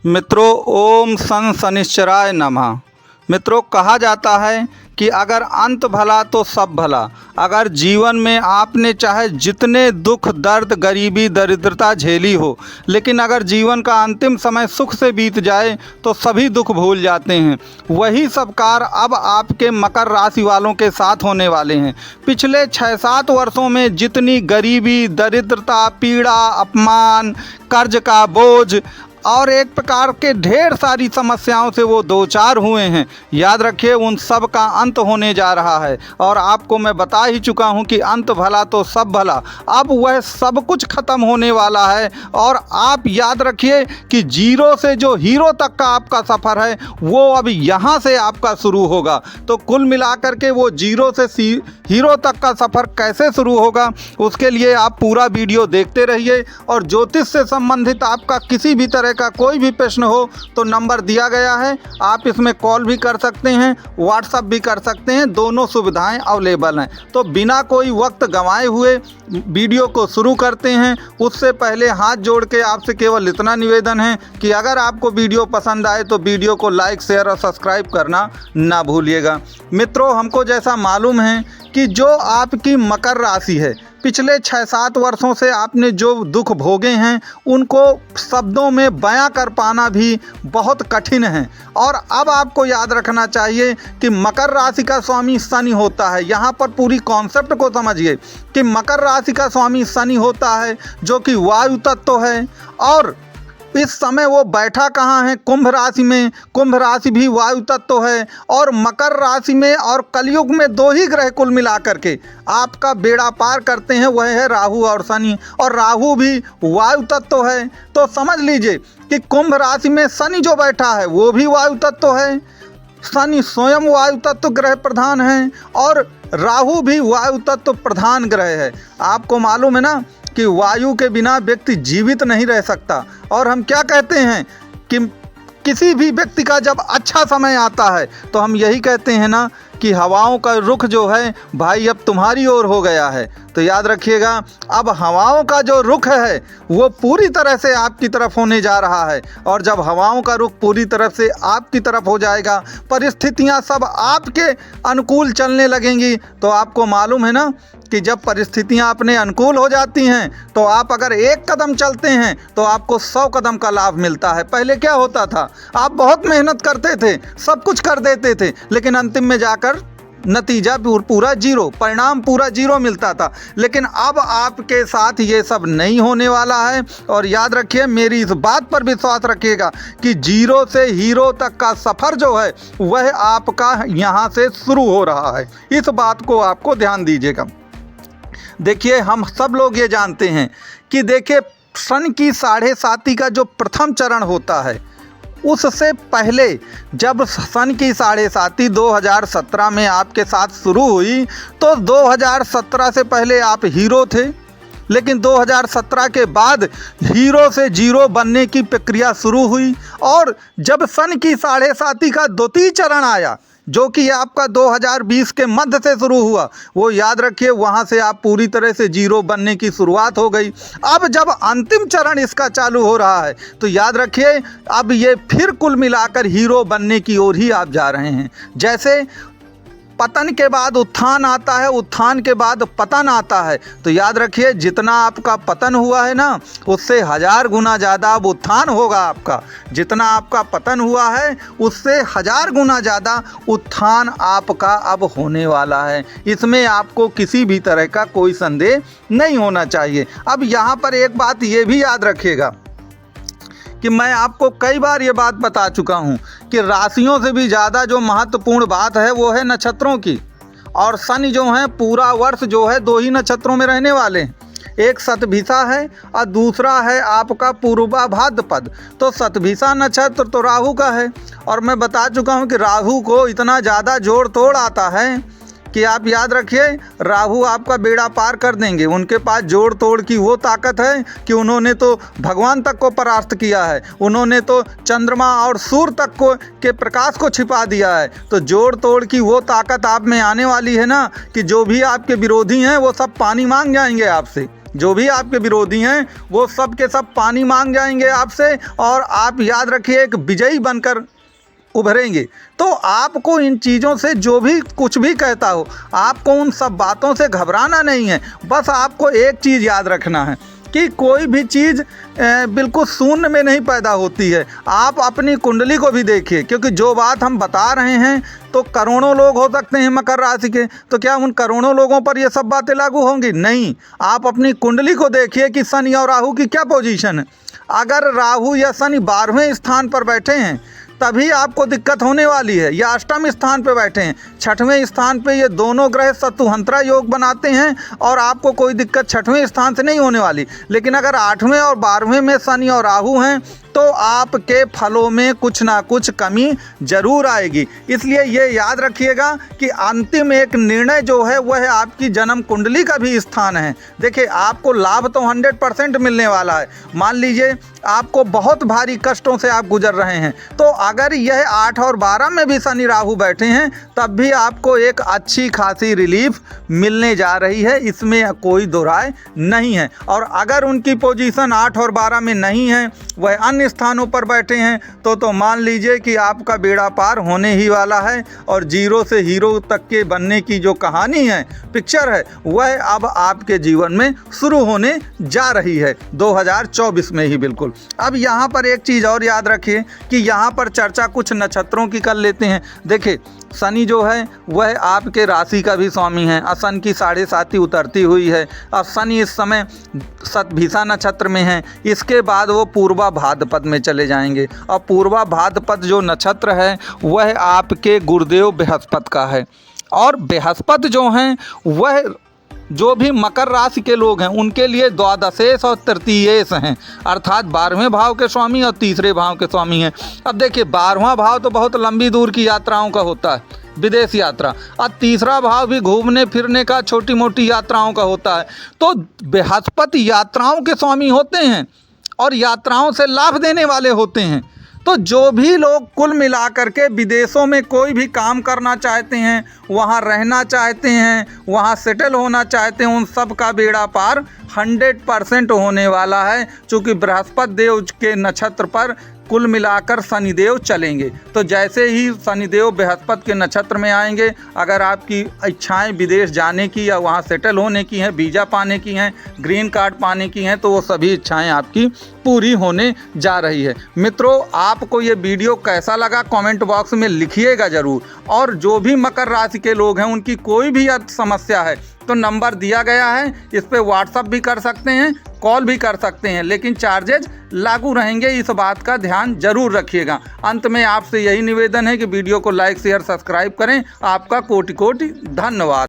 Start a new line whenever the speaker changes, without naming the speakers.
मित्रों, ओम सन शनिश्चराय नमः। मित्रों, कहा जाता है कि अगर अंत भला तो सब भला। अगर जीवन में आपने चाहे जितने दुख, दर्द, गरीबी, दरिद्रता झेली हो, लेकिन अगर जीवन का अंतिम समय सुख से बीत जाए तो सभी दुख भूल जाते हैं। वही सब कार्य अब आपके मकर राशि वालों के साथ होने वाले हैं। पिछले 6-7 वर्षों में जितनी गरीबी, दरिद्रता, पीड़ा, अपमान, कर्ज का बोझ और एक प्रकार के ढेर सारी समस्याओं से वो दो चार हुए हैं, याद रखिए उन सब का अंत होने जा रहा है। और आपको मैं बता ही चुका हूँ कि अंत भला तो सब भला। अब वह सब कुछ ख़त्म होने वाला है और आप याद रखिए कि जीरो से जो हीरो तक का आपका सफ़र है वो अब यहाँ से आपका शुरू होगा। तो कुल मिलाकर के वो जीरो से हीरो तक का सफ़र कैसे शुरू होगा, उसके लिए आप पूरा वीडियो देखते रहिए। और ज्योतिष से संबंधित आपका किसी भी तरह का कोई भी प्रश्न हो तो नंबर दिया गया है, आप इसमें कॉल भी कर सकते हैं, व्हाट्सएप भी कर सकते हैं, दोनों सुविधाएं अवेलेबल हैं। तो बिना कोई वक्त गंवाए हुए वीडियो को शुरू करते हैं। उससे पहले हाथ जोड़ के आपसे केवल इतना निवेदन है कि अगर आपको वीडियो पसंद आए तो वीडियो को लाइक, शेयर और सब्सक्राइब करना ना भूलिएगा। मित्रों, हमको जैसा मालूम है कि जो आपकी मकर राशि है, पिछले 6-7 वर्षों से आपने जो दुख भोगे हैं उनको शब्दों में बयां कर पाना भी बहुत कठिन है। और अब आपको याद रखना चाहिए कि मकर राशि का स्वामी शनि होता है। यहाँ पर पूरी कॉन्सेप्ट को समझिए कि मकर राशि का स्वामी शनि होता है जो कि वायु तत्व है। और इस समय वो बैठा कहाँ है? कुंभ राशि में। कुंभ राशि भी वायु तत्व है। और मकर राशि में और कलयुग में दो ही ग्रह कुल मिलाकर के आपका बेड़ा पार करते हैं, वह है राहु और शनि। और राहु भी वायु तत्व है। तो समझ लीजिए कि कुंभ राशि में शनि जो बैठा है वो भी वायु तत्व है। शनि स्वयं वायु तत्व ग्रह प्रधान है और राहु भी वायु तत्व प्रधान ग्रह है। आपको मालूम है ना कि वायु के बिना व्यक्ति जीवित नहीं रह सकता। और हम क्या कहते हैं कि किसी भी व्यक्ति का जब अच्छा समय आता है तो हम यही कहते हैं ना कि हवाओं का रुख जो है भाई अब तुम्हारी ओर हो गया है। तो याद रखिएगा, अब हवाओं का जो रुख है वो पूरी तरह से आपकी तरफ होने जा रहा है। और जब हवाओं का रुख पूरी तरफ से आपकी तरफ हो जाएगा, परिस्थितियां सब आपके अनुकूल चलने लगेंगी। तो आपको मालूम है ना कि जब परिस्थितियां अपने अनुकूल हो जाती हैं तो आप अगर एक कदम चलते हैं तो आपको 100 कदम का लाभ मिलता है। पहले क्या होता था, आप बहुत मेहनत करते थे, सब कुछ कर देते थे, लेकिन अंतिम में जाकर नतीजा पूरा जीरो, परिणाम पूरा जीरो मिलता था। लेकिन अब आपके साथ ये सब नहीं होने वाला है। और याद रखिए, मेरी इस बात पर विश्वास रखिएगा कि जीरो से हीरो तक का सफ़र जो है वह आपका यहाँ से शुरू हो रहा है। इस बात को आपको ध्यान दीजिएगा। देखिए, हम सब लोग ये जानते हैं कि देखिए सन की 7.5 का जो प्रथम चरण होता है, उससे पहले जब सन की 7.5 2017 में आपके साथ शुरू हुई तो 2017 से पहले आप हीरो थे। लेकिन 2017 के बाद हीरो से जीरो बनने की प्रक्रिया शुरू हुई। और जब सन की 7.5 का द्वितीय चरण आया जो कि आपका 2020 के मध्य से शुरू हुआ, वो याद रखिए वहाँ से आप पूरी तरह से जीरो बनने की शुरुआत हो गई। अब जब अंतिम चरण इसका चालू हो रहा है तो याद रखिए अब ये फिर कुल मिलाकर हीरो बनने की ओर ही आप जा रहे हैं। जैसे पतन के बाद उत्थान आता है, उत्थान के बाद पतन आता है। तो याद रखिए जितना आपका पतन हुआ है ना, उससे 1000 गुना ज़्यादा अब उत्थान होगा आपका। जितना आपका पतन हुआ है उससे 1000 गुना ज़्यादा उत्थान आपका अब होने वाला है। इसमें आपको किसी भी तरह का कोई संदेह नहीं होना चाहिए। अब यहाँ पर एक बात ये भी याद रखिएगा कि मैं आपको कई बार ये बात बता चुका हूँ कि राशियों से भी ज़्यादा जो महत्वपूर्ण बात है वो है नक्षत्रों की। और शनि जो है पूरा वर्ष जो है 2 ही नक्षत्रों में रहने वाले हैं, एक शतभिषा है और दूसरा है आपका पूर्वा भाद्रपद। तो शतभिषा नक्षत्र तो राहु का है। और मैं बता चुका हूँ कि राहु को इतना ज़्यादा जोड़ तोड़ आता है कि आप याद रखिए राहु आपका बेड़ा पार कर देंगे। उनके पास जोड़ तोड़ की वो ताकत है कि उन्होंने तो भगवान तक को परास्त किया है, उन्होंने तो चंद्रमा और सूर्य तक को के प्रकाश को छिपा दिया है। तो जोड़ तोड़ की वो ताकत आप में आने वाली है ना कि जो भी आपके विरोधी हैं वो सब पानी मांग जाएंगे आपसे। जो भी आपके विरोधी हैं वो सब के सब पानी मांग जाएंगे आपसे, और आप याद रखिए एक विजयी बनकर उभरेंगे। तो आपको इन चीज़ों से, जो भी कुछ भी कहता हो, आपको उन सब बातों से घबराना नहीं है। बस आपको एक चीज़ याद रखना है कि कोई भी चीज़ बिल्कुल शून्य में नहीं पैदा होती है। आप अपनी कुंडली को भी देखिए, क्योंकि जो बात हम बता रहे हैं तो करोड़ों लोग हो सकते हैं मकर राशि के, तो क्या उन करोड़ों लोगों पर ये सब बातें लागू होंगी? नहीं। आप अपनी कुंडली को देखिए कि शनि और राहु की क्या पोजीशन है। अगर राहु या शनि 12वें स्थान पर बैठे हैं तभी आपको दिक्कत होने वाली है, या अष्टम स्थान पे बैठे हैं। 6वें स्थान पे ये दोनों ग्रह शत्रुहंत्रा योग बनाते हैं और आपको कोई दिक्कत 6वें स्थान से नहीं होने वाली। लेकिन अगर 8वें और 12वें में शनि और राहु हैं तो आपके फलों में कुछ ना कुछ कमी जरूर आएगी। इसलिए ये याद रखिएगा कि अंतिम एक निर्णय जो है वह आपकी जन्म कुंडली का भी स्थान है। देखिए, आपको लाभ तो 100% मिलने वाला है। मान लीजिए आपको बहुत भारी कष्टों से आप गुजर रहे हैं, तो अगर यह 8 और 12 में भी शनि राहु बैठे हैं तब भी आपको एक अच्छी खासी रिलीफ मिलने जा रही है, इसमें कोई दो राय नहीं है। और अगर उनकी पोजीशन 8 और 12 में नहीं है, वह अन्य स्थानों पर बैठे हैं, तो मान लीजिए कि आपका बेड़ा पार होने ही वाला है, और जीरो से हीरो तक के बनने की जो कहानी है, पिक्चर है, वह अब आपके जीवन में शुरू होने जा रही है 2024 में ही बिल्कुल। अब यहाँ पर एक चीज़ और याद रखिए कि यहाँ पर चर्चा कुछ नक्षत्रों की कर लेते हैं। देखिए, शनि जो है वह आपके राशि का भी स्वामी है। असन की 7.5 उतरती हुई है। अब शनि इस समय शतभिषा नक्षत्र में है, इसके बाद वो पूर्वा भाद्रपद में चले जाएंगे। और पूर्वा भाद्रपद जो नक्षत्र है वह आपके गुरुदेव बृहस्पति का है। और बृहस्पति जो हैं वह जो भी मकर राशि के लोग हैं उनके लिए द्वादशेश और तृतीयेश हैं, अर्थात 12वें भाव के स्वामी और तीसरे भाव के स्वामी हैं। अब देखिए, 12वां भाव तो बहुत लंबी दूर की यात्राओं का होता है, विदेश यात्रा, और तीसरा भाव भी घूमने फिरने का, छोटी मोटी यात्राओं का होता है। तो बृहस्पति यात्राओं के स्वामी होते हैं और यात्राओं से लाभ देने वाले होते हैं। तो जो भी लोग कुल मिलाकर के विदेशों में कोई भी काम करना चाहते हैं, वहाँ रहना चाहते हैं, वहाँ सेटल होना चाहते हैं, उन सब का बेड़ा पार 100% होने वाला है। चूँकि बृहस्पति देव के नक्षत्र पर कुल मिलाकर शनिदेव चलेंगे। तो जैसे ही शनिदेव बृहस्पति के नक्षत्र में आएंगे, अगर आपकी इच्छाएं विदेश जाने की या वहाँ सेटल होने की हैं, वीज़ा पाने की हैं, ग्रीन कार्ड पाने की हैं, तो वो सभी इच्छाएं आपकी पूरी होने जा रही है। मित्रों, आपको ये वीडियो कैसा लगा कमेंट बॉक्स में लिखिएगा ज़रूर। और जो भी मकर राशि के लोग हैं उनकी कोई भी समस्या है तो नंबर दिया गया है, इस पर व्हाट्सअप भी कर सकते हैं, कॉल भी कर सकते हैं, लेकिन चार्जेज लागू रहेंगे, इस बात का ध्यान जरूर रखिएगा। अंत में आपसे यही निवेदन है कि वीडियो को लाइक शेयर सब्सक्राइब करें। आपका कोटि कोटि धन्यवाद।